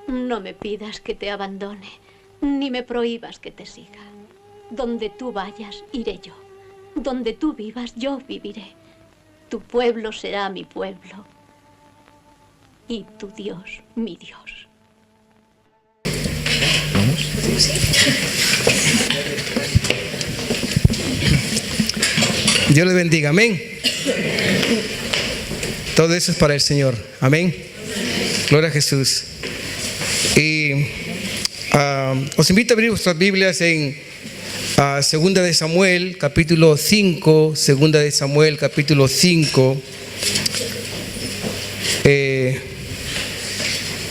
No me pidas que te abandone, ni me prohíbas que te siga. Donde tú vayas, iré yo. Donde tú vivas, yo viviré. Tu pueblo será mi pueblo. Y tu Dios, mi Dios. Dios les bendiga, amén. Todo eso es para el Señor, amén. Gloria a Jesús. Y os invito a abrir vuestras Biblias en Segunda de Samuel, capítulo 5. Segunda de Samuel, capítulo 5.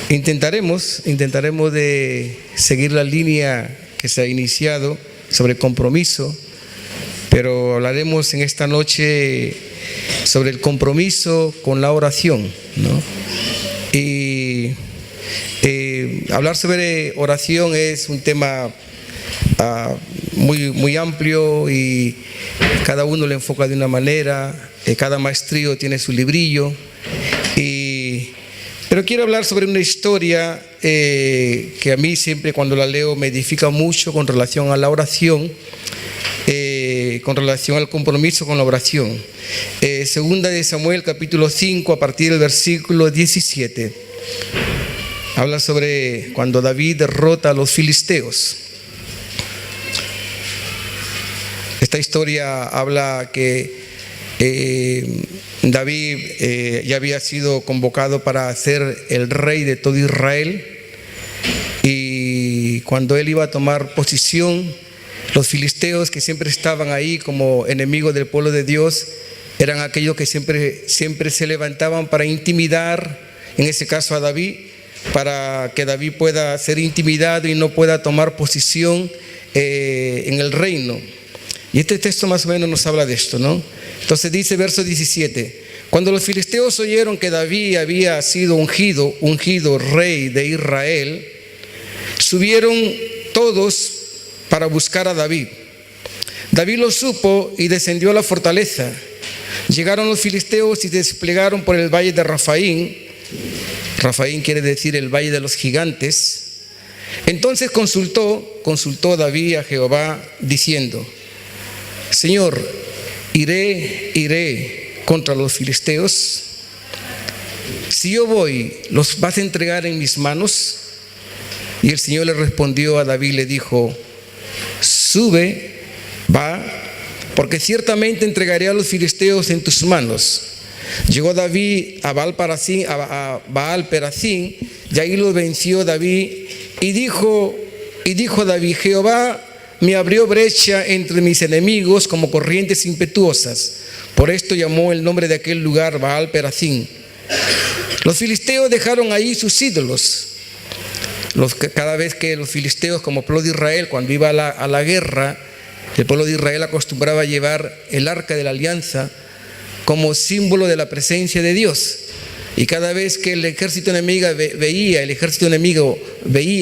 Intentaremos de seguir la línea que se ha iniciado sobre compromiso, pero hablaremos en esta noche sobre el compromiso con la oración, ¿no? Y hablar sobre oración es un tema muy amplio, y cada uno lo enfoca de una manera. Cada maestrío tiene su librillo, pero quiero hablar sobre una historia que a mí siempre cuando la leo me edifica mucho con relación a la oración, con relación al compromiso con la oración. Segunda de Samuel, capítulo 5, a partir del versículo 17. Habla sobre cuando David derrota a los filisteos. Esta historia habla que David ya había sido convocado para ser el rey de todo Israel, y cuando él iba a tomar posición, los filisteos, que siempre estaban ahí como enemigos del pueblo de Dios, eran aquellos que siempre se levantaban para intimidar, en ese caso a David, para que David pueda ser intimidado y no pueda tomar posición en el reino. Y este texto más o menos nos habla de esto, ¿no? Entonces dice verso 17: cuando los filisteos oyeron que David había sido ungido rey de Israel, subieron todos para buscar a David. David lo supo y descendió a la fortaleza. Llegaron los filisteos y se desplegaron por el valle de Rafaín. Rafaín quiere decir el valle de los gigantes. Entonces consultó David a Jehová diciendo: Señor, iré contra los filisteos. Si yo voy, ¿los vas a entregar en mis manos? Y el Señor le respondió a David, le dijo: sube, va, porque ciertamente entregaré a los filisteos en tus manos. Llegó David a Baal Peracín, y ahí lo venció David, y dijo David: Jehová me abrió brecha entre mis enemigos como corrientes impetuosas. Por esto llamó el nombre de aquel lugar Baal Peracín. Los filisteos dejaron ahí sus ídolos. Cada vez que los filisteos, como pueblo de Israel, cuando iba a la guerra, el pueblo de Israel acostumbraba a llevar el arca de la alianza como símbolo de la presencia de Dios. Y cada vez que el ejército enemigo veía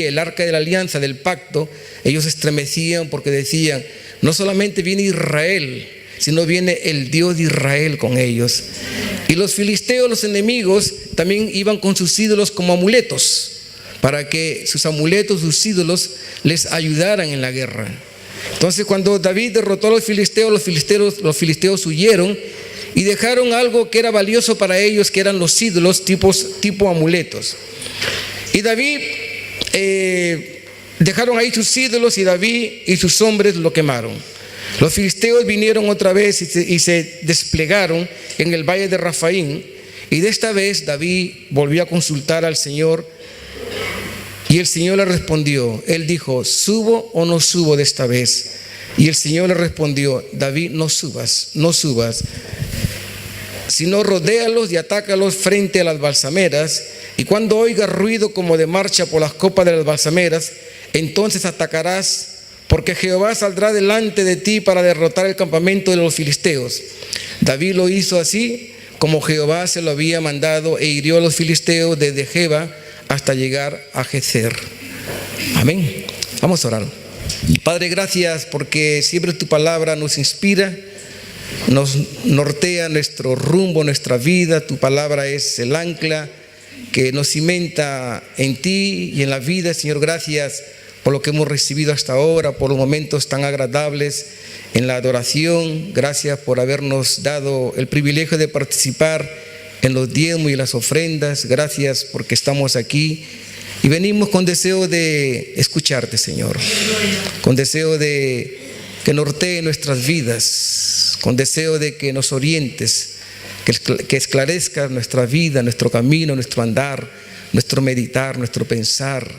el arca de la alianza, del pacto, ellos se estremecían porque decían: no solamente viene Israel, sino viene el Dios de Israel con ellos. Y los filisteos, los enemigos, también iban con sus ídolos como amuletos, para que sus amuletos, sus ídolos, les ayudaran en la guerra. Entonces, cuando David derrotó a los filisteos huyeron y dejaron algo que era valioso para ellos, que eran los ídolos tipo amuletos. Y David, dejaron ahí sus ídolos, y David y sus hombres lo quemaron. Los filisteos vinieron otra vez y se desplegaron en el valle de Rafaín, y de esta vez David volvió a consultar al Señor, y el Señor le respondió. Él dijo: ¿subo o no subo de esta vez? Y el Señor le respondió: David, no subas, sino rodéalos y atácalos frente a las balsameras, y cuando oigas ruido como de marcha por las copas de las balsameras, entonces atacarás, porque Jehová saldrá delante de ti para derrotar el campamento de los filisteos. David lo hizo así como Jehová se lo había mandado, e hirió a los filisteos desde Geba hasta llegar a Gezer. Amén. Vamos a orar. Padre, gracias porque siempre tu palabra nos inspira, nos nortea nuestro rumbo, nuestra vida. Tu palabra es el ancla que nos cimenta en ti y en la vida. Señor, gracias por lo que hemos recibido hasta ahora, por los momentos tan agradables en la adoración. Gracias por habernos dado el privilegio de participar en los diezmos y las ofrendas. Gracias porque estamos aquí y venimos con deseo de escucharte, Señor, con deseo de que nortee nuestras vidas, con deseo de que nos orientes, que esclarezca nuestra vida, nuestro camino, nuestro andar, nuestro meditar, nuestro pensar.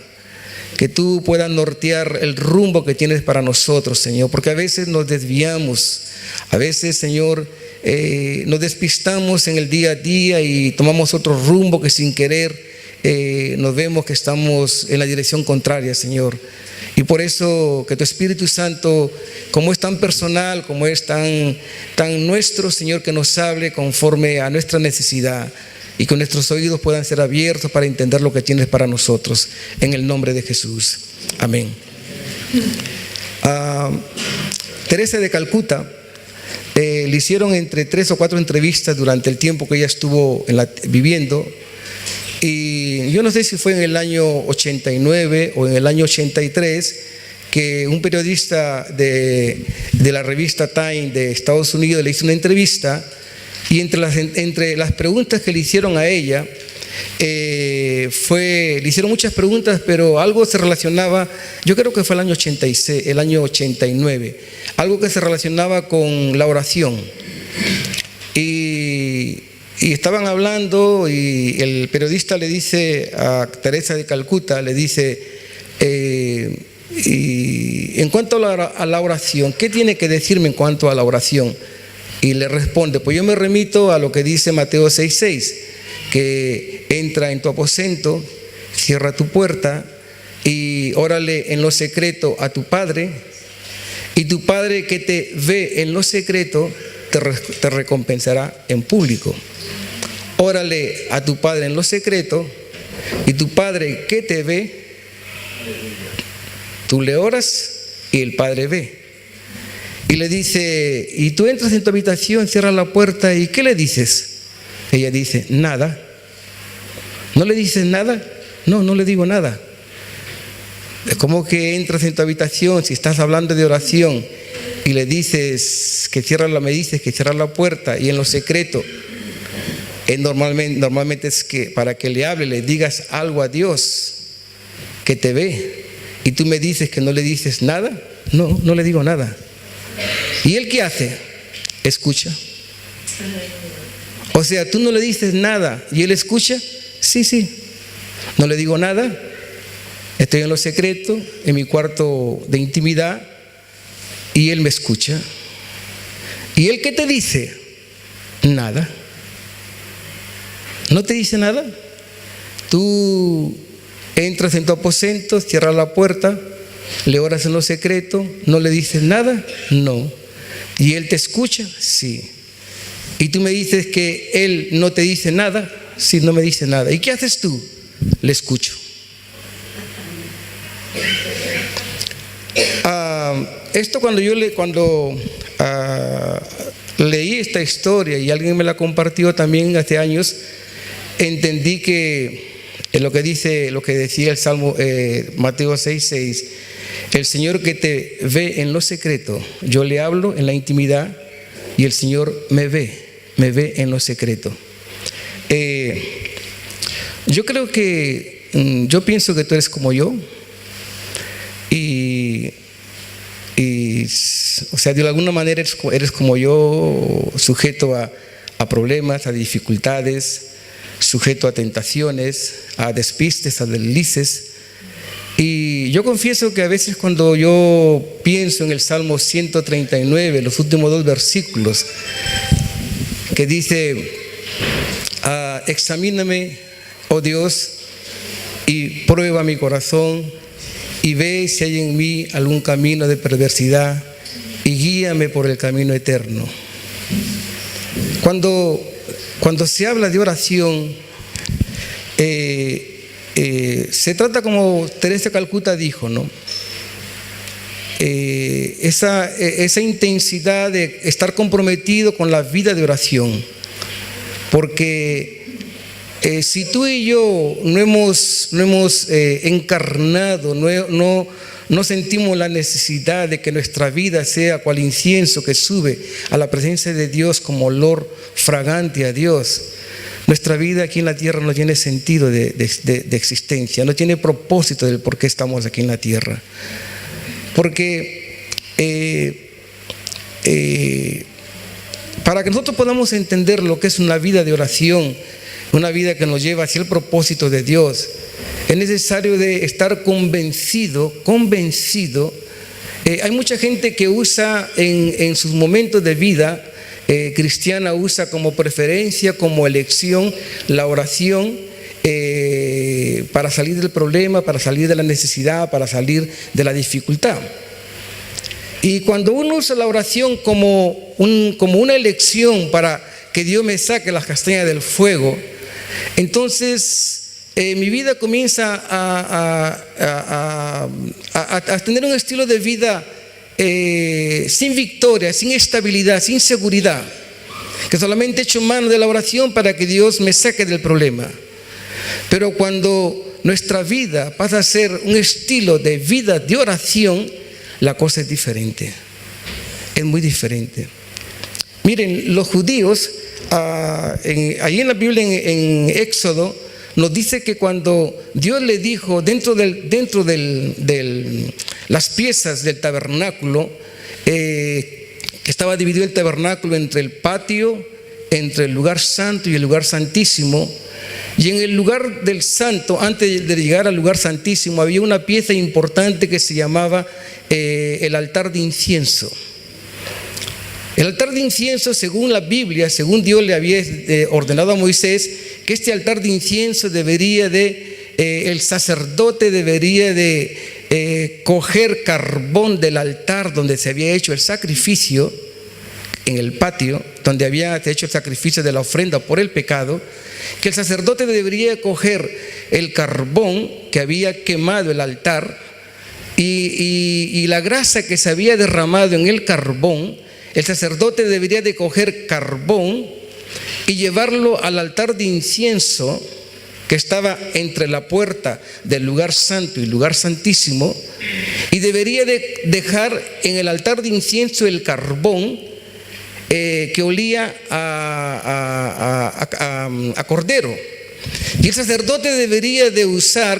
Que tú puedas nortear el rumbo que tienes para nosotros, Señor, porque a veces nos desviamos, a veces, Señor, nos despistamos en el día a día y tomamos otro rumbo que sin querer nos vemos que estamos en la dirección contraria, Señor. Y por eso que tu Espíritu Santo, como es tan personal, como es tan nuestro, Señor, que nos hable conforme a nuestra necesidad y que nuestros oídos puedan ser abiertos para entender lo que tienes para nosotros, en el nombre de Jesús. Amén. Teresa de Calcuta, le hicieron entre 3 o 4 entrevistas durante el tiempo que ella estuvo viviendo. Y yo no sé si fue en el año 89 o en el año 83 que un periodista de la revista Time de Estados Unidos le hizo una entrevista, y entre las preguntas que le hicieron a ella, le hicieron muchas preguntas, pero algo se relacionaba, yo creo que fue el año 89, algo que se relacionaba con la oración. Y estaban hablando y el periodista le dice a Teresa de Calcuta, le dice, y en cuanto a la oración, ¿qué tiene que decirme en cuanto a la oración? Y le responde, pues yo me remito a lo que dice Mateo 6:6, que entra en tu aposento, cierra tu puerta y órale en lo secreto a tu Padre, y tu Padre que te ve en lo secreto te recompensará en público. Órale a tu Padre en lo secreto, y tu Padre que te ve, tú le oras y el Padre ve. Y le dice, y tú entras en tu habitación, cierras la puerta, ¿y qué le dices? Ella dice, nada. ¿No le dices nada? No, no le digo nada. ¿Cómo que entras en tu habitación si estás hablando de oración y le dices que me dices que cierras la puerta y en lo secreto? Normalmente es que para que le hable, le digas algo a Dios que te ve, y tú me dices que no le dices nada. No, no le digo nada. ¿Y él qué hace? Escucha. O sea, tú no le dices nada y él escucha. Sí, sí. No le digo nada. Estoy en lo secreto, en mi cuarto de intimidad, y él me escucha. ¿Y él qué te dice? Nada. ¿No te dice nada? Tú entras en tu aposento, cierras la puerta, le oras en lo secreto, ¿no le dices nada? No. ¿Y él te escucha? Sí. ¿Y tú me dices que él no te dice nada? Sí, no me dice nada. ¿Y qué haces tú? Le escucho. Esto cuando leí esta historia y alguien me la compartió también hace años, entendí que lo que decía el Salmo Mateo 6:6, el Señor que te ve en lo secreto, yo le hablo en la intimidad y el Señor me ve en lo secreto. Yo creo que, yo pienso que tú eres como yo, y o sea, de alguna manera eres como yo, sujeto a problemas, a dificultades, sujeto a tentaciones, a despistes, a deslices. Y yo confieso que a veces cuando yo pienso en el Salmo 139, los últimos 2 versículos, que dice, examíname, oh Dios, y prueba mi corazón, y ve si hay en mí algún camino de perversidad, y guíame por el camino eterno. Cuando se habla de oración, se trata, como Teresa de Calcuta dijo, ¿no? Esa intensidad de estar comprometido con la vida de oración, porque si tú y yo no hemos encarnado, no sentimos la necesidad de que nuestra vida sea cual incienso que sube a la presencia de Dios como olor fragante a Dios, nuestra vida aquí en la tierra no tiene sentido de existencia, no tiene propósito del por qué estamos aquí en la tierra. Porque para que nosotros podamos entender lo que es una vida de oración, una vida que nos lleva hacia el propósito de Dios, es necesario de estar convencido. Hay mucha gente que usa en sus momentos de vida cristiana, usa como preferencia, como elección, la oración para salir del problema, para salir de la necesidad, para salir de la dificultad. Y cuando uno usa la oración como una elección para que Dios me saque las castañas del fuego, entonces mi vida comienza a tener un estilo de vida sin victoria, sin estabilidad, sin seguridad, que solamente echo mano de la oración para que Dios me saque del problema. Pero cuando nuestra vida pasa a ser un estilo de vida de oración, la cosa es diferente, es muy diferente. Miren, los judíos, ahí en la Biblia, en Éxodo, nos dice que cuando Dios le dijo dentro de las piezas del tabernáculo, que estaba dividido el tabernáculo entre el patio, entre el lugar santo y el lugar santísimo, y en el lugar del santo, antes de llegar al lugar santísimo, había una pieza importante que se llamaba el altar de incienso. El altar de incienso, según la Biblia, según Dios le había ordenado a Moisés, que este altar de incienso el sacerdote debería de coger carbón del altar donde se había hecho el sacrificio, en el patio, donde había hecho el sacrificio de la ofrenda por el pecado, que el sacerdote debería coger el carbón que había quemado el altar y la grasa que se había derramado en el carbón. El sacerdote debería de coger carbón y llevarlo al altar de incienso que estaba entre la puerta del lugar santo y el lugar santísimo, y debería de dejar en el altar de incienso el carbón que olía a cordero. Y el sacerdote debería de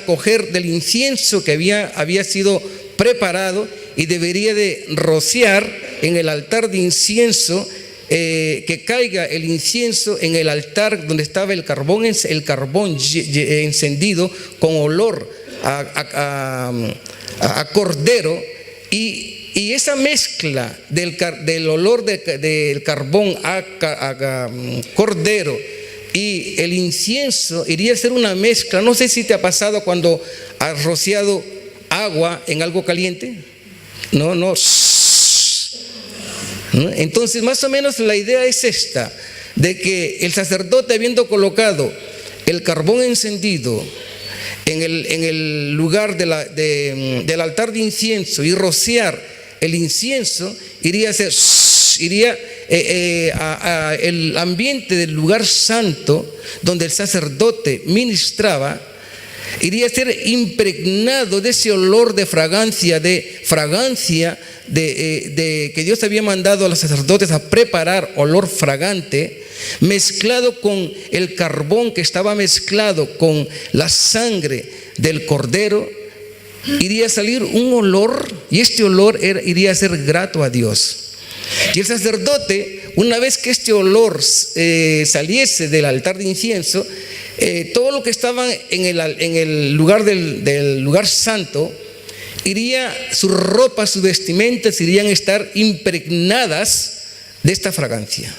coger del incienso que había sido preparado y debería de rociar en el altar de incienso, que caiga el incienso en el altar donde estaba el carbón encendido con olor a cordero, y esa mezcla del olor del carbón a cordero y el incienso iría a ser una mezcla. No sé si te ha pasado cuando has rociado agua en algo caliente. No. Entonces, más o menos la idea es esta, de que el sacerdote, habiendo colocado el carbón encendido en el lugar del altar de incienso y rociar el incienso, iría el ambiente del lugar santo donde el sacerdote ministraba, iría a ser impregnado de ese olor de fragancia que Dios había mandado a los sacerdotes a preparar, olor fragante, mezclado con el carbón que estaba mezclado con la sangre del cordero. Iría a salir un olor, y este olor iría a ser grato a Dios. Y el sacerdote, una vez que este olor saliese del altar de incienso, todo lo que estaba en el lugar del lugar santo, sus ropas, sus vestimentas irían a estar impregnadas de esta fragancia.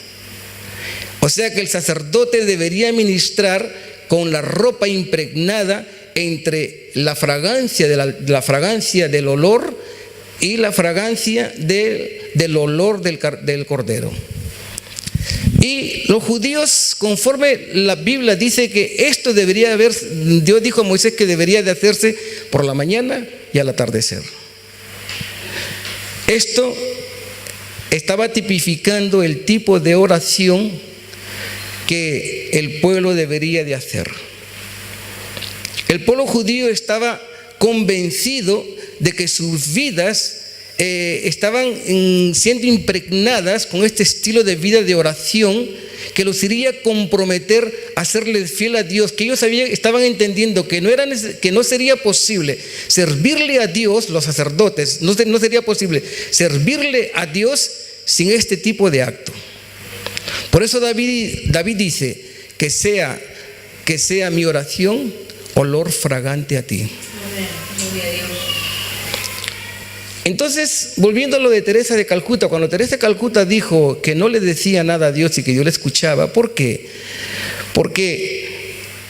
O sea que el sacerdote debería ministrar con la ropa impregnada entre la fragancia del olor y la fragancia del olor del cordero. Y los judíos, conforme la Biblia dice que esto debería Dios dijo a Moisés que debería de hacerse por la mañana y al atardecer. Esto estaba tipificando el tipo de oración que el pueblo debería de hacer. El pueblo judío estaba convencido de que sus vidas estaban siendo impregnadas con este estilo de vida de oración que los iría a comprometer a serles fiel a Dios, que ellos estaban entendiendo que no sería posible servirle a Dios, los sacerdotes, no sería posible servirle a Dios sin este tipo de acto. Por eso David dice que sea mi oración olor fragante a ti. Entonces, volviendo a lo de Teresa de Calcuta, cuando Teresa de Calcuta dijo que no le decía nada a Dios y que Dios le escuchaba, ¿por qué? Porque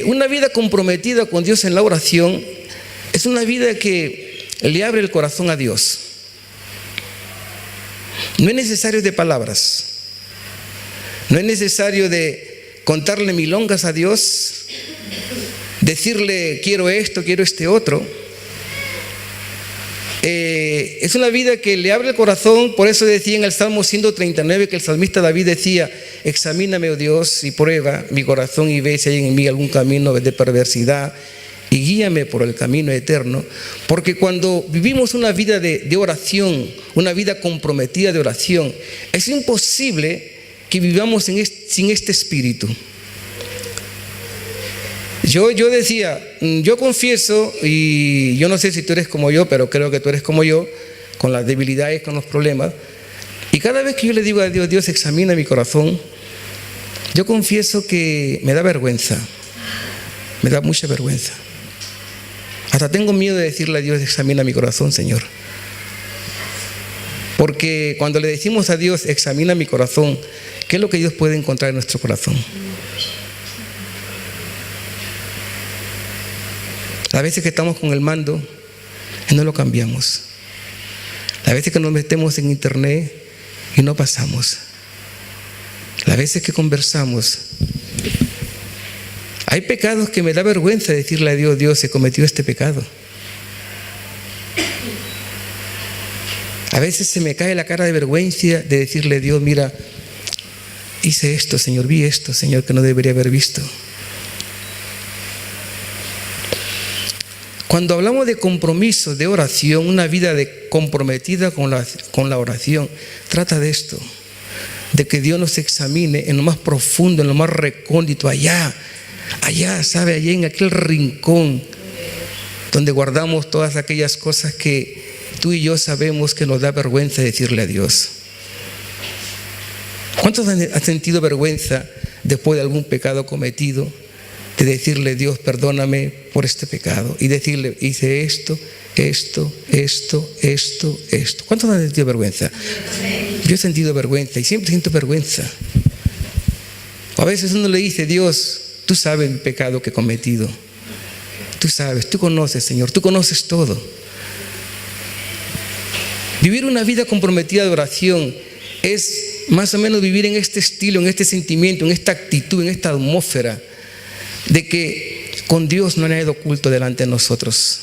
una vida comprometida con Dios en la oración es una vida que le abre el corazón a Dios. No es necesario de palabras, no es necesario de contarle milongas a Dios, decirle quiero esto, quiero este otro. Es una vida que le abre el corazón. Por eso decía en el Salmo 139 que el salmista David decía: examíname, oh Dios, y prueba mi corazón y ve si hay en mí algún camino de perversidad y guíame por el camino eterno. Porque cuando vivimos una vida de oración, una vida comprometida de oración, es imposible que vivamos sin este espíritu. Yo decía, yo confieso, y yo no sé si tú eres como yo, pero creo que tú eres como yo, con las debilidades, con los problemas. Y cada vez que yo le digo a Dios, Dios, examina mi corazón, yo confieso que me da vergüenza, me da mucha vergüenza. Hasta tengo miedo de decirle a Dios, examina mi corazón, Señor. Porque cuando le decimos a Dios, examina mi corazón, ¿qué es lo que Dios puede encontrar en nuestro corazón? Las veces que estamos con el mando y no lo cambiamos. Las veces que nos metemos en internet y no pasamos. Las veces que conversamos. Hay pecados que me da vergüenza decirle a Dios, Dios, se cometió este pecado. A veces se me cae la cara de vergüenza de decirle a Dios, mira, hice esto, Señor, vi esto, Señor, que no debería haber visto. Cuando hablamos de compromiso, de oración, una vida comprometida con la oración, trata de esto, de que Dios nos examine en lo más profundo, en lo más recóndito, allá, ¿sabe? Allá en aquel rincón donde guardamos todas aquellas cosas que tú y yo sabemos que nos da vergüenza decirle a Dios. ¿Cuántos han sentido vergüenza después de algún pecado cometido? De decirle, Dios, perdóname por este pecado. Y decirle, hice esto. ¿Cuántos han sentido vergüenza? Yo he sentido vergüenza y siempre siento vergüenza. A veces uno le dice, Dios, tú sabes el pecado que he cometido. Tú sabes, tú conoces, Señor, tú conoces todo. Vivir una vida comprometida de oración es más o menos vivir en este estilo, en este sentimiento, en esta actitud, en esta atmósfera de que con Dios no hay nada oculto delante de nosotros.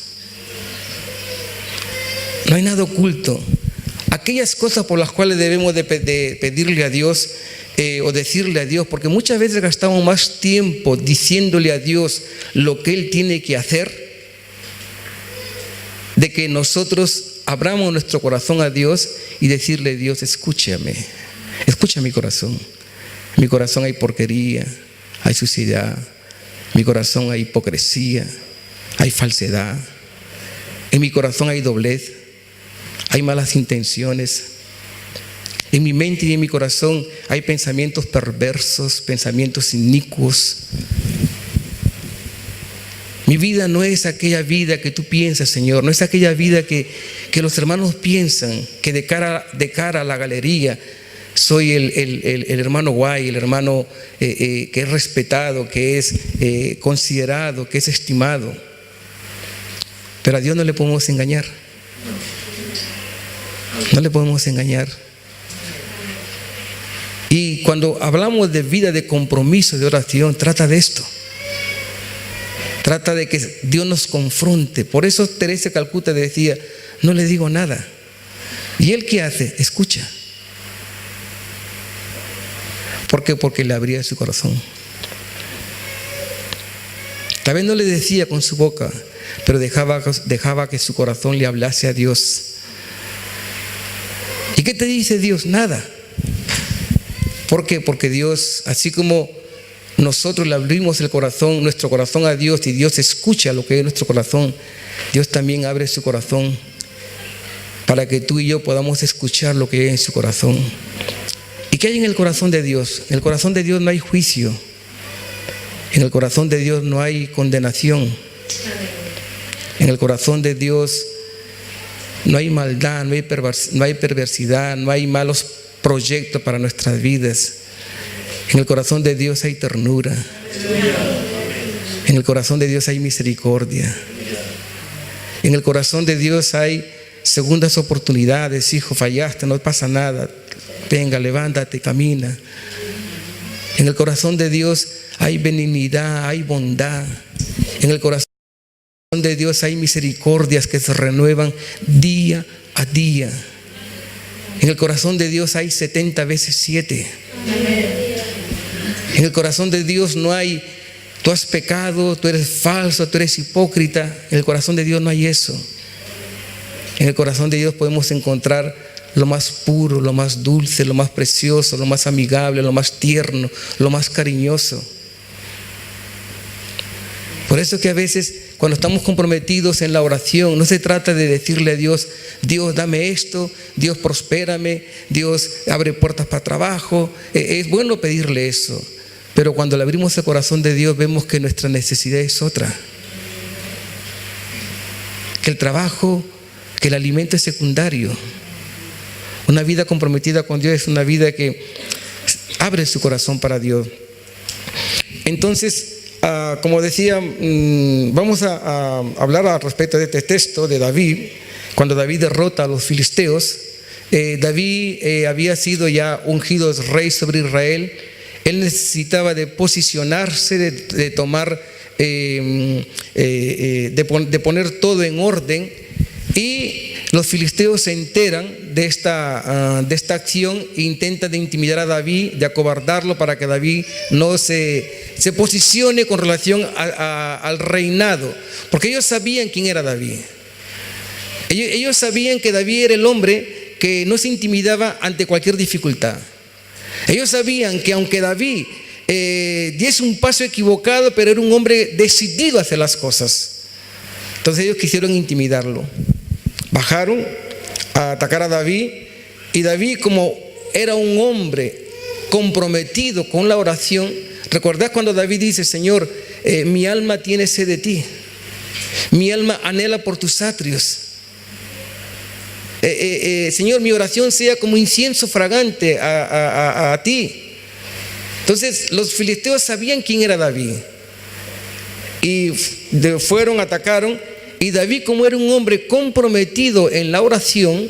No hay nada oculto. Aquellas cosas por las cuales debemos de pedirle a Dios o decirle a Dios, porque muchas veces gastamos más tiempo diciéndole a Dios lo que Él tiene que hacer, de que nosotros abramos nuestro corazón a Dios y decirle, Dios, escúchame, escucha mi corazón. En mi corazón hay porquería, hay suciedad. En mi corazón hay hipocresía, hay falsedad. En mi corazón hay doblez, hay malas intenciones. En mi mente y en mi corazón hay pensamientos perversos, pensamientos inicuos. Mi vida no es aquella vida que tú piensas, Señor. No es aquella vida que los hermanos piensan, que de cara a la galería soy el hermano guay, el hermano que es respetado, que es considerado, que es estimado. Pero a Dios no le podemos engañar. No le podemos engañar. Y cuando hablamos de vida de compromiso, de oración, trata de esto. Trata de que Dios nos confronte. Por eso Teresa de Calcuta decía, no le digo nada. ¿Y Él qué hace? Escucha. ¿Por qué? Porque le abría su corazón. Tal vez no le decía con su boca, pero dejaba que su corazón le hablase a Dios. ¿Y qué te dice Dios? Nada. ¿Por qué? Porque Dios, así como nosotros le abrimos nuestro corazón a Dios, y Dios escucha lo que es nuestro corazón, Dios también abre su corazón para que tú y yo podamos escuchar lo que es en su corazón. ¿Y qué hay en el corazón de Dios? En el corazón de Dios no hay juicio. En el corazón de Dios no hay condenación. En el corazón de Dios no hay maldad, no hay perversidad, no hay malos proyectos para nuestras vidas. En el corazón de Dios hay ternura. En el corazón de Dios hay misericordia. En el corazón de Dios hay segundas oportunidades. Hijo, fallaste, no pasa nada. Venga, levántate, camina. En el corazón de Dios hay benignidad, hay bondad. En el corazón de Dios hay misericordias que se renuevan día a día. En el corazón de Dios hay 70 veces 7. En el corazón de Dios no hay, tú has pecado, tú eres falso, tú eres hipócrita. En el corazón de Dios no hay eso. En el corazón de Dios podemos encontrar lo más puro, lo más dulce, lo más precioso, lo más amigable, lo más tierno, lo más cariñoso. Por eso que a veces cuando estamos comprometidos en la oración, no se trata de decirle a Dios, Dios dame esto, Dios prospérame, Dios abre puertas para trabajo. Es bueno pedirle eso, pero cuando le abrimos el corazón de Dios vemos que nuestra necesidad es otra. Que el trabajo, que el alimento es secundario. Una vida comprometida con Dios es una vida que abre su corazón para Dios. Entonces, como decía, vamos a hablar al respecto de este texto de David. Cuando David derrota a los filisteos, David había sido ya ungido rey sobre Israel. Él necesitaba de posicionarse, de tomar, de poner todo en orden. Y los filisteos se enteran de esta acción e intentan de intimidar a David, de acobardarlo para que David no se posicione con relación al reinado, porque ellos sabían quién era David. Ellos sabían que David era el hombre que no se intimidaba ante cualquier dificultad. Ellos sabían que aunque David diese un paso equivocado, pero era un hombre decidido a hacer las cosas. Entonces ellos quisieron intimidarlo. Bajaron a atacar a David, y David, como era un hombre comprometido con la oración, ¿recordás cuando David dice, Señor, mi alma tiene sed de ti, mi alma anhela por tus atrios? Señor, mi oración sea como incienso fragante a ti. Entonces los filisteos sabían quién era David y fueron, atacaron. Y David, como era un hombre comprometido en la oración,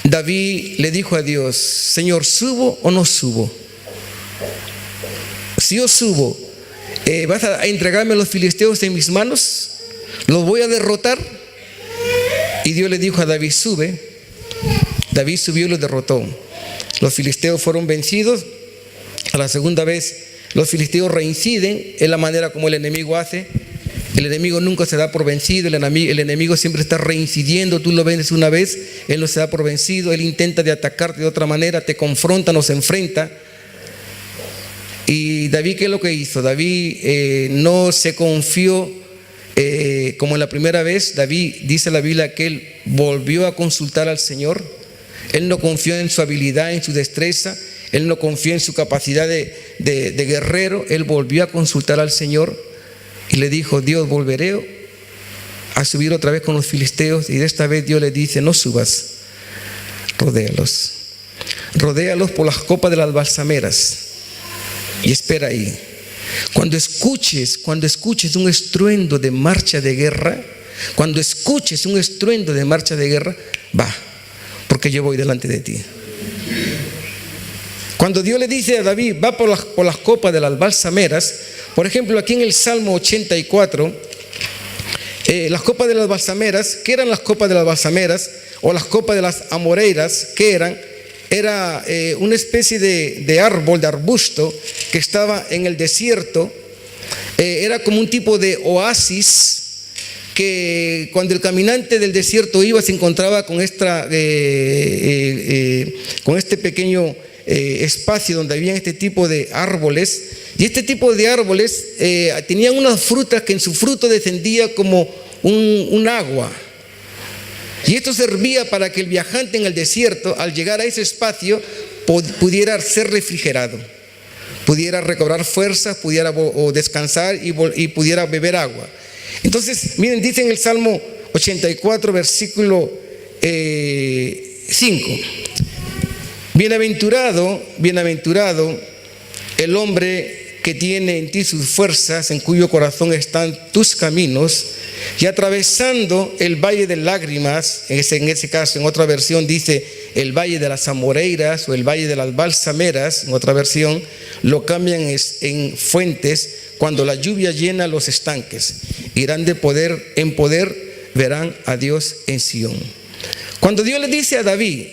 David le dijo a Dios, Señor, ¿subo o no subo? Si yo subo, ¿vas a entregarme a los filisteos en mis manos? ¿Los voy a derrotar? Y Dios le dijo a David, sube. David subió y los derrotó. Los filisteos fueron vencidos. A la segunda vez, los filisteos reinciden. Es la manera como el enemigo hace. El enemigo nunca se da por vencido. El enemigo siempre está reincidiendo. Tú lo vences una vez, él no se da por vencido. Él intenta de atacarte de otra manera, te confronta, nos enfrenta. Y David, ¿qué es lo que hizo? David no se confió como en la primera vez. David, dice la Biblia, que él volvió a consultar al Señor. Él no confió en su habilidad, en su destreza. Él no confió en su capacidad de guerrero. Él volvió a consultar al Señor. Y le dijo, Dios, volveré a subir otra vez con los filisteos. Y de esta vez Dios le dice, no subas, rodéalos. Rodéalos por las copas de las balsameras. Y espera ahí. Cuando escuches un estruendo de marcha de guerra, va, porque yo voy delante de ti. Cuando Dios le dice a David, va por las copas de las balsameras, por ejemplo, aquí en el Salmo 84, las copas de las balsameras, ¿qué eran las copas de las balsameras? O las copas de las amoreiras, ¿qué eran? era una especie de árbol, de arbusto que estaba en el desierto. Era como un tipo de oasis que cuando el caminante del desierto iba se encontraba con este pequeño espacio donde había este tipo de árboles. Y este tipo de árboles tenían unas frutas que en su fruto descendía como un agua. Y esto servía para que el viajante en el desierto, al llegar a ese espacio, pudiera ser refrigerado, pudiera recobrar fuerzas, pudiera descansar y pudiera beber agua. Entonces, miren, dice en el Salmo 84, versículo 5: Bienaventurado el hombre que tiene en ti sus fuerzas, en cuyo corazón están tus caminos, y atravesando el valle de lágrimas, en ese caso, en otra versión dice el valle de las amoreiras o el valle de las balsameras, en otra versión lo cambian en fuentes, cuando la lluvia llena los estanques, irán en poder, verán a Dios en Sión. Cuando Dios le dice a David,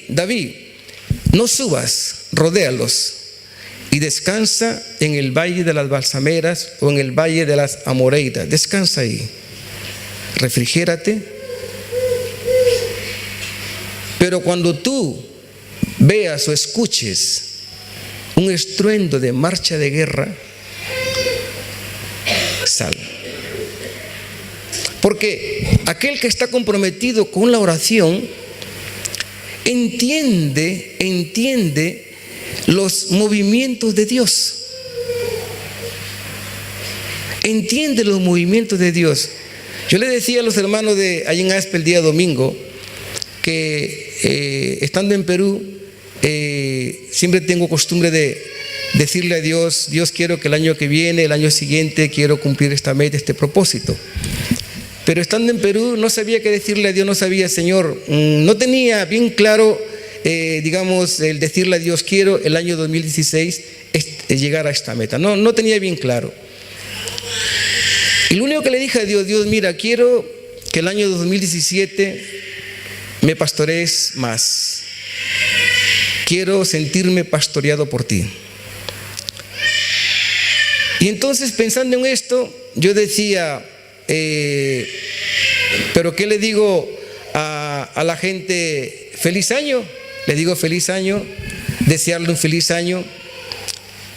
no subas, rodéalos y descansa en el valle de las balsameras o en el valle de las amoreiras, descansa ahí, refrigérate. Pero cuando tú veas o escuches un estruendo de marcha de guerra, sal. Porque aquel que está comprometido con la oración entiende los movimientos de Dios. Entiende los movimientos de Dios. Yo le decía a los hermanos de allí en Aspe el día domingo que estando en Perú siempre tengo costumbre de decirle a Dios: Dios, quiero que el año que viene, el año siguiente, quiero cumplir esta meta, este propósito. Pero estando en Perú no sabía qué decirle a Dios, no sabía, Señor, no tenía bien claro, el decirle a Dios: quiero el año 2016 llegar a esta meta. No tenía bien claro. Y lo único que le dije a Dios: Dios, mira, quiero que el año 2017 me pastorees más. Quiero sentirme pastoreado por ti. Y entonces, pensando en esto, yo decía, pero ¿qué le digo a la gente? Feliz año. Le digo feliz año, desearle un feliz año.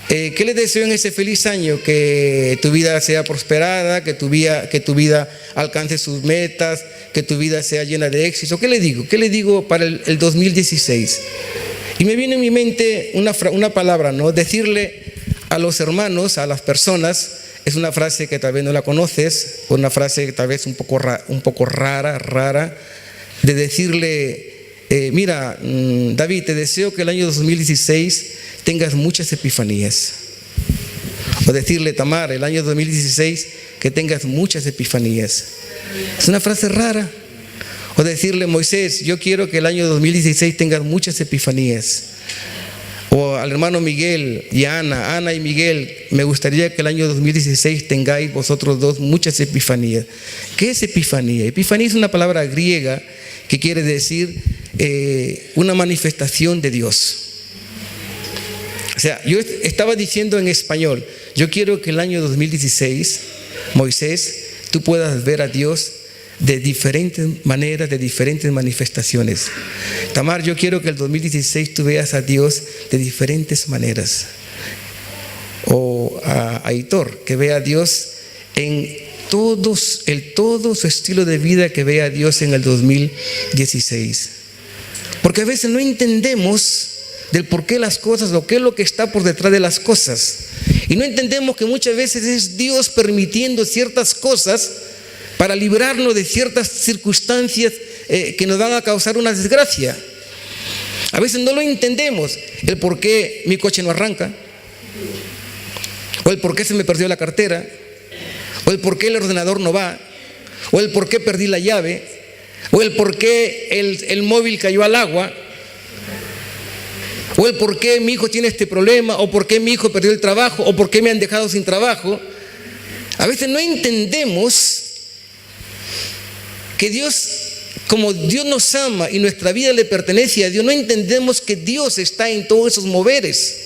¿Qué le deseo en ese feliz año? Que tu vida sea prosperada, que tu vida alcance sus metas, que tu vida sea llena de éxito. ¿Qué le digo? ¿Qué le digo para el 2016? Y me viene en mi mente una palabra, ¿no? Decirle a los hermanos, a las personas, es una frase que tal vez no la conoces, una frase tal vez un poco rara, de decirle, mira, David, te deseo que el año 2016 tengas muchas epifanías. O decirle, Tamar, el año 2016 que tengas muchas epifanías. Es una frase rara. O decirle, Moisés, yo quiero que el año 2016 tengas muchas epifanías. O al hermano Miguel y a Ana y Miguel, me gustaría que el año 2016 tengáis vosotros dos muchas epifanías. ¿Qué es epifanía? Epifanía es una palabra griega que quiere decir una manifestación de Dios. O sea, yo estaba diciendo en español, yo quiero que el año 2016, Moisés, tú puedas ver a Dios de diferentes maneras, de diferentes manifestaciones. Tamar, yo quiero que el 2016 tú veas a Dios de diferentes maneras. O a Aitor, que vea a Dios en todo su estilo de vida, que vea a Dios en el 2016. Porque a veces no entendemos del por qué las cosas, o qué es lo que está por detrás de las cosas. Y no entendemos que muchas veces es Dios permitiendo ciertas cosas para librarnos de ciertas circunstancias que nos van a causar una desgracia. A veces no lo entendemos, el por qué mi coche no arranca, o el por qué se me perdió la cartera, o el por qué el ordenador no va, o el por qué perdí la llave, o el por qué el móvil cayó al agua, o el por qué mi hijo tiene este problema, o por qué mi hijo perdió el trabajo, o por qué me han dejado sin trabajo. A veces no entendemos que Dios como Dios nos ama y nuestra vida le pertenece a Dios, no entendemos que Dios está en todos esos moveres.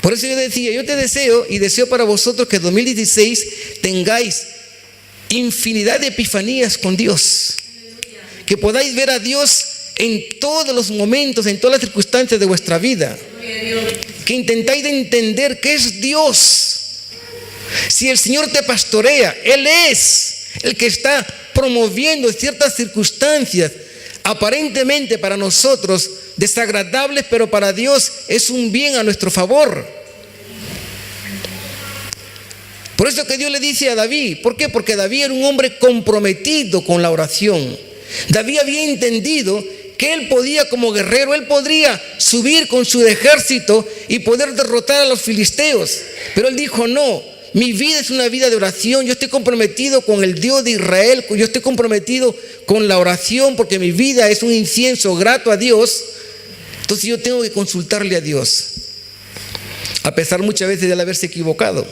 Por eso yo decía, yo te deseo y deseo para vosotros que en 2016 tengáis infinidad de epifanías con Dios, que podáis ver a Dios en todos los momentos, en todas las circunstancias de vuestra vida, que intentáis de entender qué es Dios. Si el Señor te pastorea, Él es el que está promoviendo ciertas circunstancias aparentemente para nosotros desagradables, pero para Dios es un bien a nuestro favor. Por eso que Dios le dice a David, ¿por qué? Porque David era un hombre comprometido con la oración. David había entendido que él podía, como guerrero, él podría subir con su ejército y poder derrotar a los filisteos, pero él dijo: no, mi vida es una vida de oración, yo estoy comprometido con el Dios de Israel, yo estoy comprometido con la oración, porque mi vida es un incienso grato a Dios. Entonces yo tengo que consultarle a Dios, a pesar muchas veces de él haberse equivocado.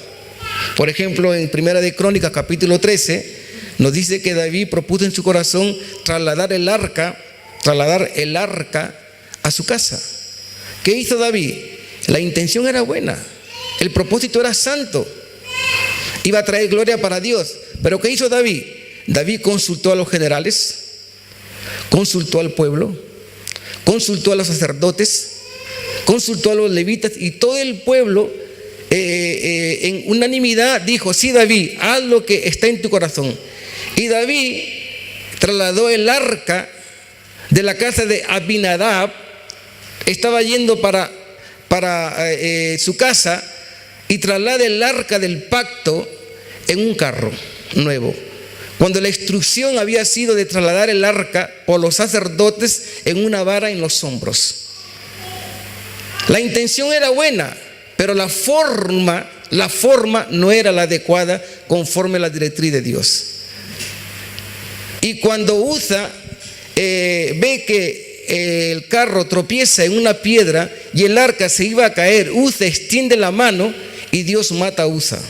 Por ejemplo, en Primera de Crónicas, capítulo 13, nos dice que David propuso en su corazón trasladar el arca a su casa. ¿Qué hizo David? La intención era buena, el propósito era santo, iba a traer gloria para Dios. Pero ¿qué hizo David? David consultó a los generales, consultó al pueblo, consultó a los sacerdotes, consultó a los levitas, y todo el pueblo en unanimidad dijo: sí, David, haz lo que está en tu corazón. Y David trasladó el arca de la casa de Abinadab, estaba yendo para su casa, y traslada el arca del pacto en un carro nuevo, cuando la instrucción había sido de trasladar el arca por los sacerdotes en una vara en los hombros. La intención era buena, pero la forma no era la adecuada conforme a la directriz de Dios. Y cuando Uza ve que el carro tropieza en una piedra y el arca se iba a caer, Uza extiende la mano y Dios mata a Uza,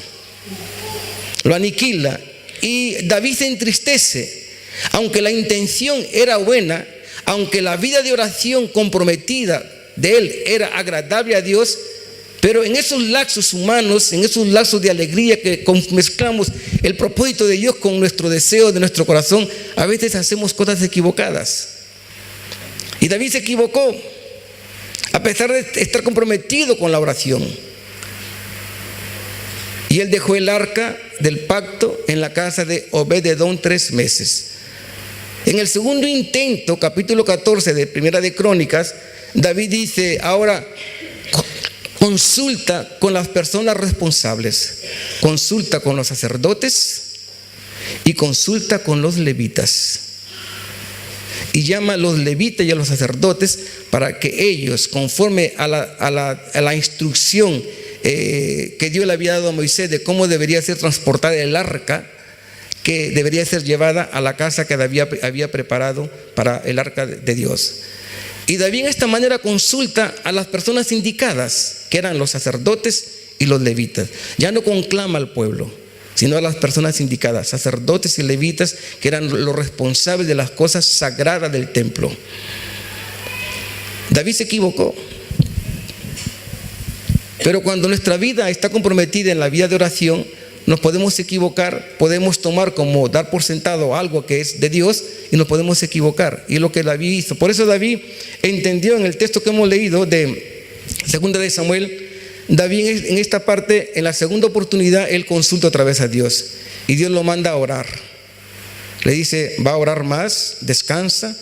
lo aniquila. Y David se entristece, aunque la intención era buena, aunque la vida de oración comprometida de él era agradable a Dios. Pero en esos lapsos humanos, en esos lapsos de alegría que mezclamos el propósito de Dios con nuestro deseo de nuestro corazón, a veces hacemos cosas equivocadas. Y David se equivocó, a pesar de estar comprometido con la oración. Y él dejó el arca del pacto en la casa de Obed-edom 3 meses. En el segundo intento, capítulo 14 de Primera de Crónicas, David dice: ahora consulta con las personas responsables, consulta con los sacerdotes y consulta con los levitas. Y llama a los levitas y a los sacerdotes para que ellos, conforme a la instrucción que Dios le había dado a Moisés de cómo debería ser transportada el arca, que debería ser llevada a la casa que David había preparado para el arca de Dios. Y David en esta manera consulta a las personas indicadas, que eran los sacerdotes y los levitas. Ya no conclama al pueblo, sino a las personas indicadas, sacerdotes y levitas, que eran los responsables de las cosas sagradas del templo. David se equivocó. Pero cuando nuestra vida está comprometida en la vida de oración, nos podemos equivocar, podemos tomar como dar por sentado algo que es de Dios y nos podemos equivocar. Y es lo que David hizo. Por eso David entendió en el texto que hemos leído de 2 de Samuel, David en esta parte, en la segunda oportunidad, él consulta otra vez a Dios. Y Dios lo manda a orar. Le dice: va a orar más, descansa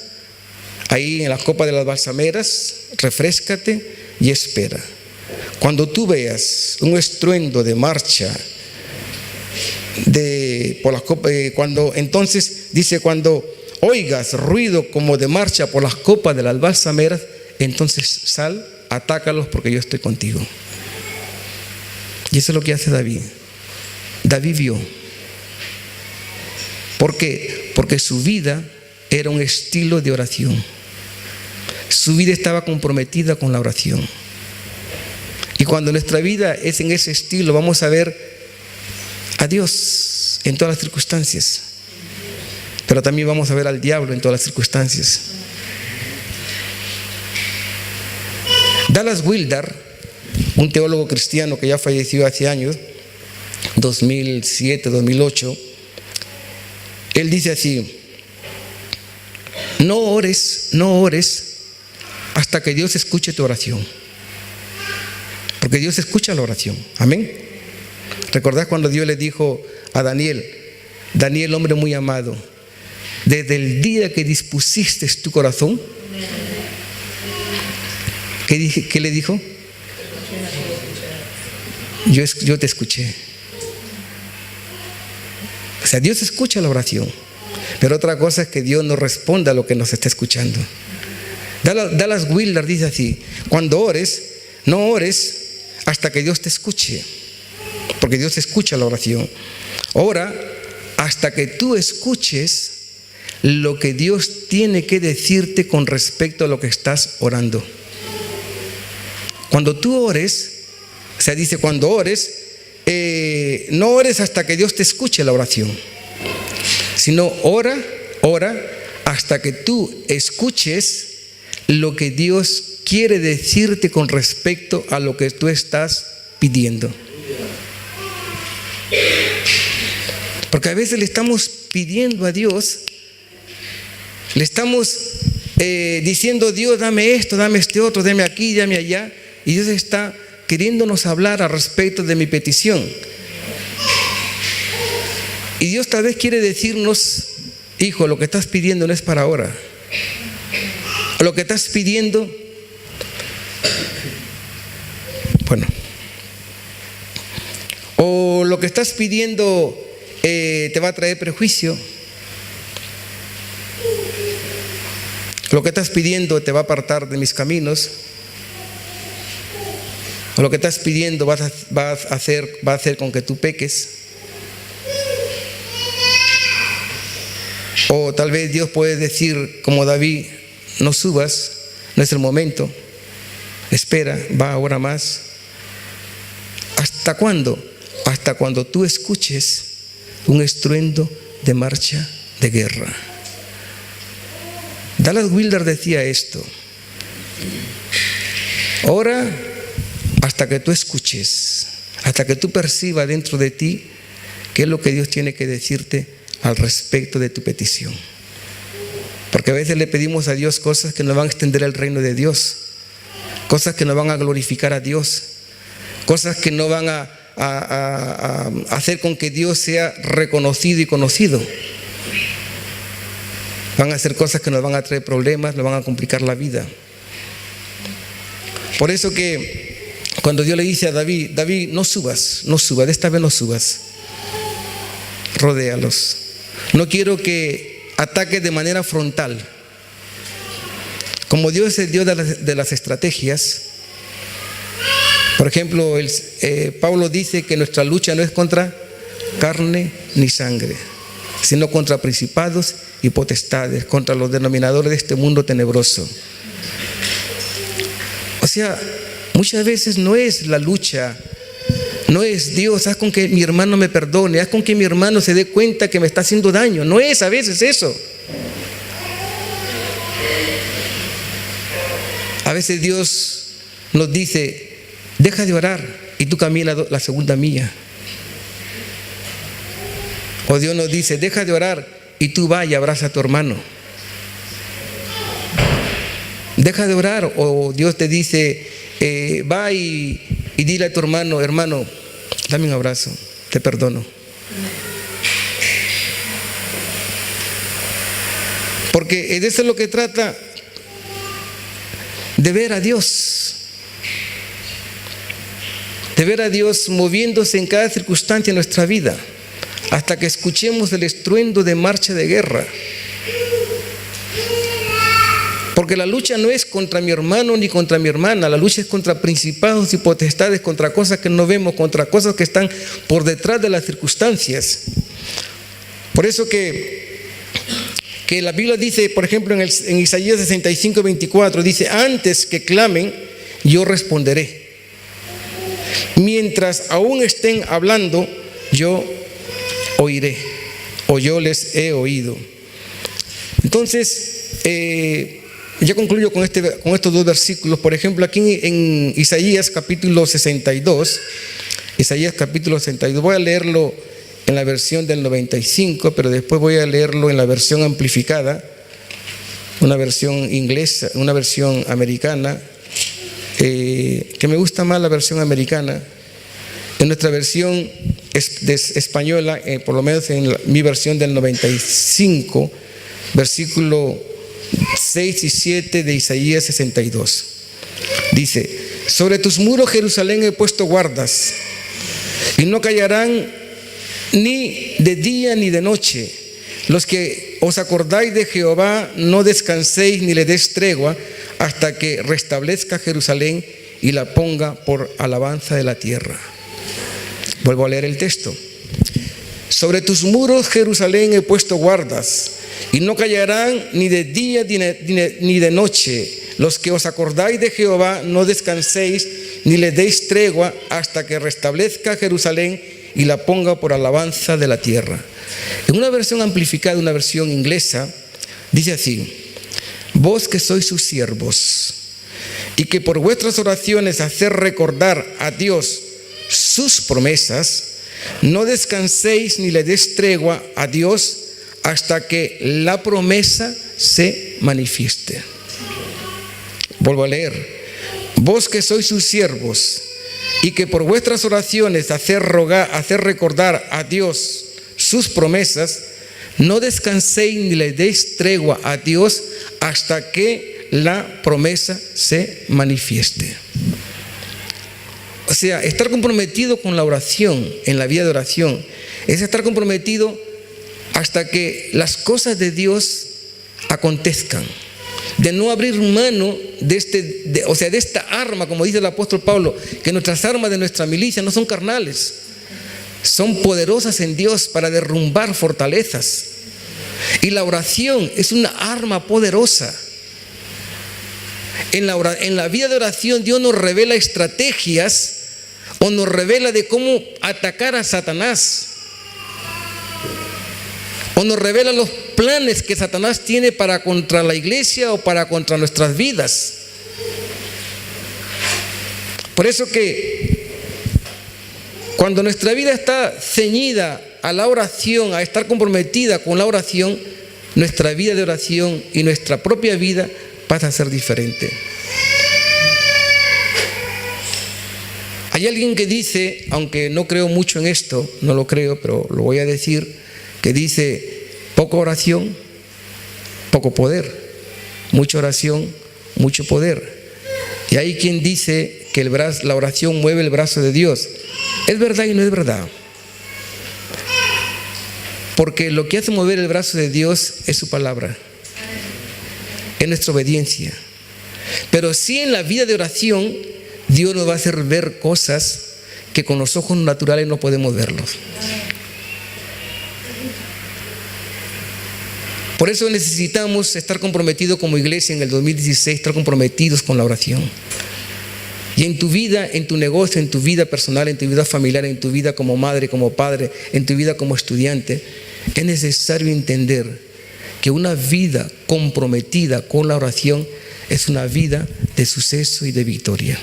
ahí en la copa de las balsameras, refréscate y espera. Cuando tú veas un estruendo de marcha por las copas, entonces dice: cuando oigas ruido como de marcha por las copas de las balsameras, entonces sal, atácalos, porque yo estoy contigo. Y eso es lo que hace David. David vio. ¿Por qué? Porque su vida era un estilo de oración. Su vida estaba comprometida con la oración. Y cuando nuestra vida es en ese estilo, vamos a ver a Dios en todas las circunstancias. pero también vamos a ver al diablo en todas las circunstancias. Dallas Willard, un teólogo cristiano que ya falleció hace años, 2007, 2008, él dice así: no ores hasta que Dios escuche tu oración, porque Dios escucha la oración. Amén. ¿Recordás cuando Dios le dijo a Daniel, hombre muy amado, desde el día que dispusiste tu corazón? ¿Qué le dijo? Yo te escuché. O sea, Dios escucha la oración, pero otra cosa es que Dios no responda a lo que nos está escuchando. Dallas Willard dice así: cuando ores, no ores hasta que Dios te escuche, porque Dios escucha la oración. Ora hasta que tú escuches lo que Dios tiene que decirte con respecto a lo que estás orando. Cuando tú ores, o sea, dice, cuando ores, no ores hasta que Dios te escuche la oración, sino ora hasta que tú escuches lo que Dios quiere decirte con respecto a lo que tú estás pidiendo. Porque a veces le estamos pidiendo a Dios, le estamos diciendo: Dios, dame esto, dame este otro, dame aquí, dame allá, y Dios está queriéndonos hablar al respecto de mi petición. Y Dios tal vez quiere decirnos: hijo, lo que estás pidiendo no es para ahora. Lo que estás pidiendo, bueno, o lo que estás pidiendo te va a traer prejuicio. Lo que estás pidiendo te va a apartar de mis caminos. O lo que estás pidiendo va a hacer con que tú peques. O tal vez Dios puede decir, como David: no subas, no es el momento, espera, va ahora más. ¿Hasta cuándo? Hasta cuando tú escuches un estruendo de marcha de guerra. Dallas Willard decía esto: ora hasta que tú escuches, hasta que tú percibas dentro de ti qué es lo que Dios tiene que decirte al respecto de tu petición. Porque a veces le pedimos a Dios cosas que nos van a extender el reino de Dios, cosas que nos van a glorificar a Dios, cosas que no van a hacer con que Dios sea reconocido y conocido. Van a hacer cosas que nos van a traer problemas, nos van a complicar la vida. Por eso que cuando Dios le dice a David: David, no subas, de esta vez no subas, rodéalos. No quiero que ataques de manera frontal. Como Dios es el Dios de las estrategias. Por ejemplo, Pablo dice que nuestra lucha no es contra carne ni sangre, sino contra principados y potestades, contra los denominadores de este mundo tenebroso. O sea, muchas veces no es la lucha, no es: Dios, haz con que mi hermano me perdone, haz con que mi hermano se dé cuenta que me está haciendo daño. No es a veces eso. A veces Dios nos dice: deja de orar y tú camina la segunda milla. O Dios nos dice: deja de orar y tú va y abraza a tu hermano. Deja de orar. O Dios te dice: va y dile a tu hermano: hermano, dame un abrazo, te perdono. Porque de eso es lo que trata, de ver a Dios. De ver a Dios moviéndose en cada circunstancia de nuestra vida, hasta que escuchemos el estruendo de marcha de guerra. Porque la lucha no es contra mi hermano ni contra mi hermana, la lucha es contra principados y potestades, contra cosas que no vemos, contra cosas que están por detrás de las circunstancias. Por eso que la Biblia dice, por ejemplo, en Isaías 65:24, dice: antes que clamen, yo responderé. Mientras aún estén hablando, yo oiré, o yo les he oído. Entonces, ya concluyo con estos dos versículos. Por ejemplo, aquí en Isaías capítulo 62, voy a leerlo en la versión del 95, pero después voy a leerlo en la versión amplificada, una versión inglesa, una versión americana, que me gusta más la versión americana. En nuestra versión española, por lo menos en mi versión del 95, versículo 6 y 7 de Isaías 62. Dice: sobre tus muros, Jerusalén, he puesto guardas, y no callarán ni de día ni de noche. Los que os acordáis de Jehová, no descanséis ni le des tregua, hasta que restablezca Jerusalén y la ponga por alabanza de la tierra. Vuelvo a leer el texto. Sobre tus muros, Jerusalén, he puesto guardas, y no callarán ni de día ni de noche. Los que os acordáis de Jehová, no descanséis ni le deis tregua, hasta que restablezca Jerusalén y la ponga por alabanza de la tierra. En una versión amplificada, una versión inglesa, dice así: vos que sois sus siervos, y que por vuestras oraciones hacéis recordar a Dios sus promesas, no descanséis ni le des tregua a Dios hasta que la promesa se manifieste. Vuelvo a leer: vos que sois sus siervos, y que por vuestras oraciones hacéis recordar a Dios sus promesas, no descanséis ni le deis tregua a Dios hasta que la promesa se manifieste. O sea, estar comprometido con la oración, en la vida de oración, es estar comprometido hasta que las cosas de Dios acontezcan. De no abrir mano de esta arma, como dice el apóstol Pablo, que nuestras armas de nuestra milicia no son carnales, son poderosas en Dios para derrumbar fortalezas. Y la oración es una arma poderosa. En la vida de oración, Dios nos revela estrategias o nos revela de cómo atacar a Satanás, o nos revela los planes que Satanás tiene para contra la iglesia o para contra nuestras vidas. Por eso que cuando nuestra vida está ceñida a la oración, a estar comprometida con la oración, nuestra vida de oración y nuestra propia vida pasa a ser diferente. Hay alguien que dice, aunque no creo mucho en esto, no lo creo, pero lo voy a decir, que dice: poca oración, poco poder; mucha oración, mucho poder. Y hay quien dice que la oración mueve el brazo de Dios. ¿Es verdad y no es verdad? Porque lo que hace mover el brazo de Dios es su palabra, es nuestra obediencia. Pero sí, en la vida de oración, Dios nos va a hacer ver cosas que con los ojos naturales no podemos verlos. Por eso necesitamos estar comprometidos como iglesia en el 2016, estar comprometidos con la oración. Y en tu vida, en tu negocio, en tu vida personal, en tu vida familiar, en tu vida como madre, como padre, en tu vida como estudiante, es necesario entender que una vida comprometida con la oración es una vida de suceso y de victoria.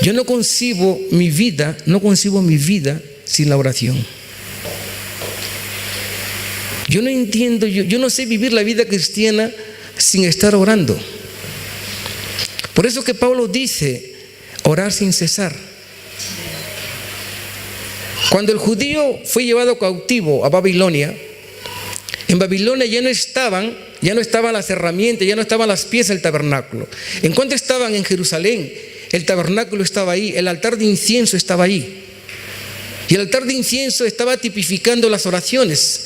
Yo no concibo mi vida sin la oración. Yo no entiendo, yo no sé vivir la vida cristiana sin estar orando. Por eso que Pablo dice: orar sin cesar. Cuando el judío fue llevado cautivo a Babilonia, en Babilonia ya no estaban las herramientas, ya no estaban las piezas del tabernáculo. En cuanto estaban en Jerusalén, el tabernáculo estaba ahí, el altar de incienso estaba ahí. Y el altar de incienso estaba tipificando las oraciones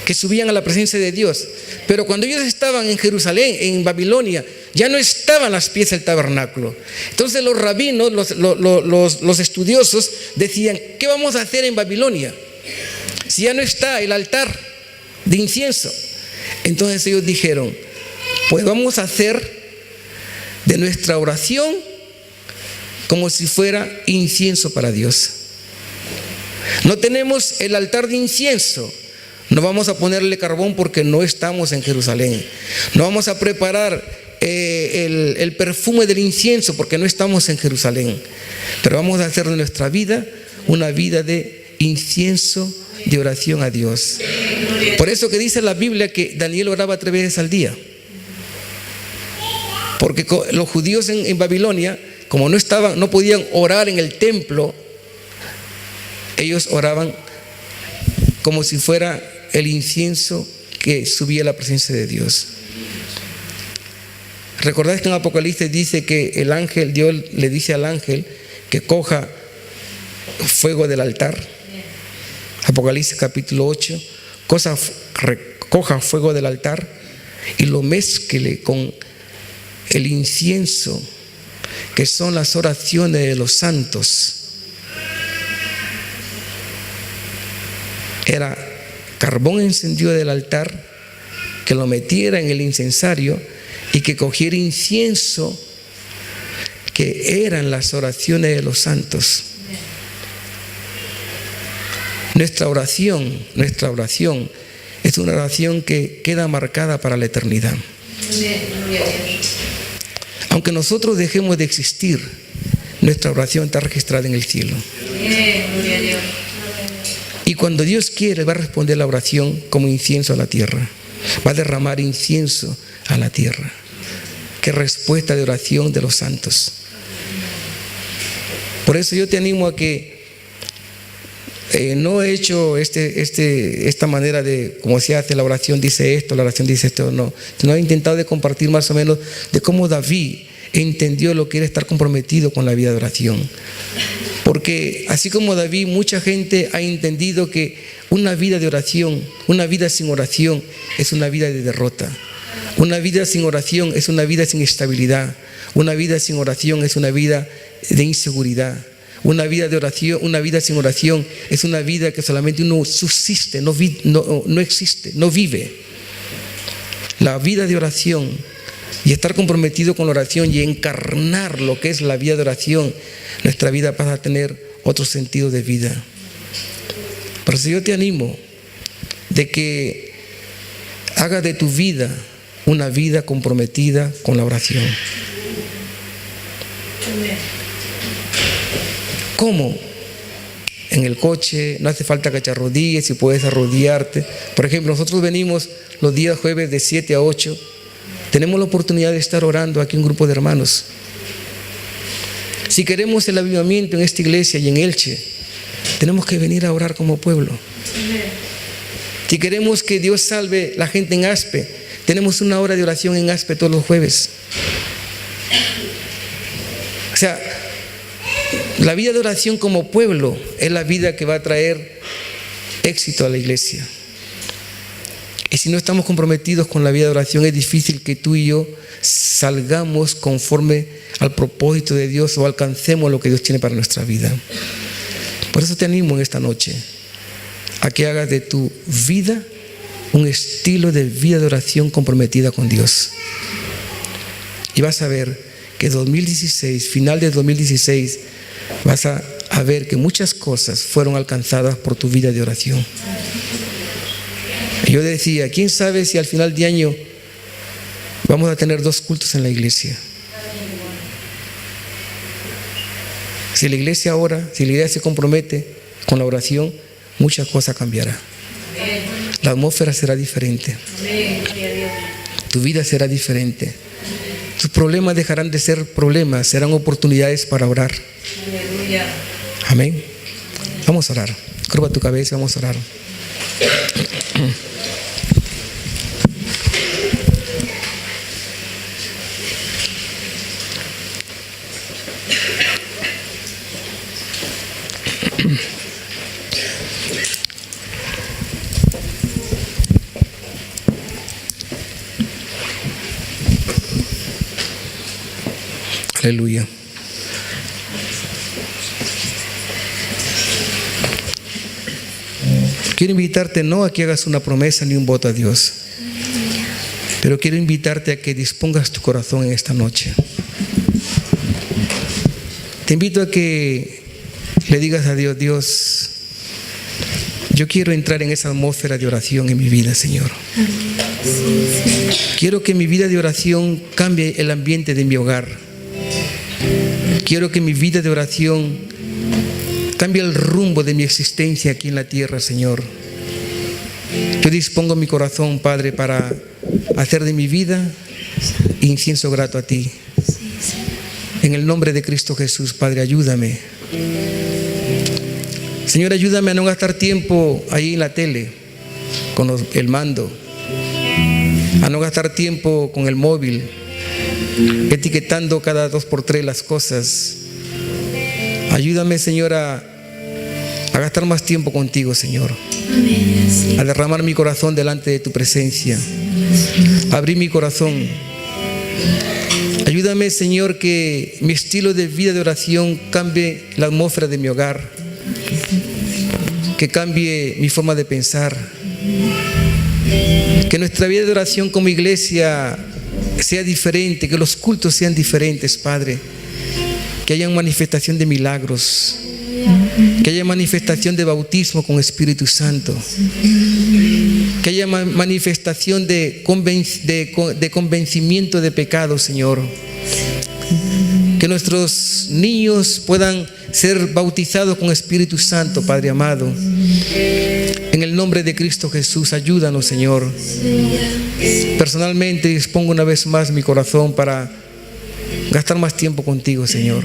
que subían a la presencia de Dios. Pero cuando ellos estaban en Jerusalén, en Babilonia, ya no estaban las piezas del tabernáculo. Entonces los rabinos, los estudiosos decían: ¿qué vamos a hacer en Babilonia si ya no está el altar de incienso? Entonces ellos dijeron: pues vamos a hacer de nuestra oración como si fuera incienso para Dios. No tenemos el altar de incienso, No vamos a ponerle carbón porque no estamos en Jerusalén. No vamos a preparar el perfume del incienso porque no estamos en Jerusalén. Pero vamos a hacer de nuestra vida una vida de incienso, de oración a Dios. Por eso que dice la Biblia que Daniel oraba 3 veces al día. Porque los judíos en Babilonia, como no podían orar en el templo, ellos oraban como si fuera el incienso que subía a la presencia de Dios. ¿Recordáis que en Apocalipsis dice que el ángel, Dios le dice al ángel que coja fuego del altar? Apocalipsis capítulo 8, coja fuego del altar y lo mezcle con el incienso, que son las oraciones de los santos. Era carbón encendido del altar, que lo metiera en el incensario y que cogiera incienso, que eran las oraciones de los santos. Nuestra oración es una oración que queda marcada para la eternidad. Aunque nosotros dejemos de existir, nuestra oración está registrada en el cielo. Y cuando Dios quiere, va a responder la oración como incienso a la tierra. Va a derramar incienso a la tierra. Qué respuesta de oración de los santos. Por eso yo te animo a que no he hecho esta manera de cómo se hace la oración, dice esto, la oración dice esto, no. Sino he intentado de compartir más o menos de cómo David entendió lo que era estar comprometido con la vida de oración. Porque así como David, mucha gente ha entendido que una vida de oración, una vida sin oración es una vida de derrota. Una vida sin oración es una vida sin estabilidad. Una vida sin oración es una vida de inseguridad. Una vida de oración, una vida sin oración es una vida que solamente uno subsiste, no existe, no vive. La vida de oración y estar comprometido con la oración y encarnar lo que es la vida de oración, nuestra vida pasa a tener otro sentido de vida. Por eso yo te animo de que hagas de tu vida una vida comprometida con la oración. ¿Cómo? En el coche, no hace falta que te arrodilles, si puedes arrodillarte. Por ejemplo, nosotros venimos los días jueves de 7 a 8. Tenemos la oportunidad de estar orando aquí un grupo de hermanos. Si queremos el avivamiento en esta iglesia y en Elche, tenemos que venir a orar como pueblo. Si queremos que Dios salve la gente en Aspe, tenemos una hora de oración en Aspe todos los jueves. O sea, la vida de oración como pueblo es la vida que va a traer éxito a la iglesia. Y si no estamos comprometidos con la vida de oración, es difícil que tú y yo salgamos conforme al propósito de Dios o alcancemos lo que Dios tiene para nuestra vida. Por eso te animo en esta noche a que hagas de tu vida un estilo de vida de oración comprometida con Dios. Y vas a ver que 2016, final de 2016, vas a ver que muchas cosas fueron alcanzadas por tu vida de oración. Yo decía, ¿quién sabe si al final de año vamos a tener 2 cultos en la iglesia? Si la iglesia ora, si la iglesia se compromete con la oración, muchas cosas cambiarán. La atmósfera será diferente. Tu vida será diferente. Tus problemas dejarán de ser problemas, serán oportunidades para orar. Amén. Vamos a orar. Curva tu cabeza, vamos a orar. Aleluya. Quiero invitarte no a que hagas una promesa ni un voto a Dios, pero quiero invitarte a que dispongas tu corazón en esta noche. Te invito a que le digas a Dios: Dios, Yo quiero entrar en esa atmósfera de oración en mi vida, Señor. Quiero que mi vida de oración cambie el ambiente de mi hogar. Quiero que mi vida de oración cambie el rumbo de mi existencia aquí en la tierra, Señor. Yo dispongo mi corazón, Padre, para hacer de mi vida incienso grato a ti. En el nombre de Cristo Jesús, Padre, ayúdame. Señor, ayúdame a no gastar tiempo ahí en la tele con el mando, a no gastar tiempo con el móvil, etiquetando cada 2x3 las cosas. Ayúdame, Señor, a gastar más tiempo contigo, Señor. A derramar mi corazón delante de tu presencia. Abrir mi corazón. Ayúdame, Señor, que mi estilo de vida de oración cambie la atmósfera de mi hogar, que cambie mi forma de pensar, que nuestra vida de oración como iglesia sea diferente, que los cultos sean diferentes, Padre, que haya manifestación de milagros, que haya manifestación de bautismo con Espíritu Santo, que haya manifestación de convencimiento de pecado, Señor. Que nuestros niños puedan ser bautizados con Espíritu Santo, Padre amado. En el nombre de Cristo Jesús, ayúdanos, Señor. Personalmente dispongo una vez más mi corazón para gastar más tiempo contigo, Señor.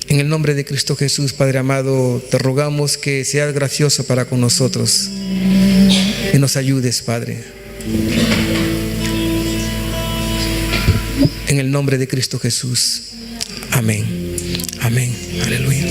En el nombre de Cristo Jesús, Padre amado, te rogamos que seas gracioso para con nosotros y nos ayudes, Padre. En el nombre de Cristo Jesús. Amén. Amén. Aleluya.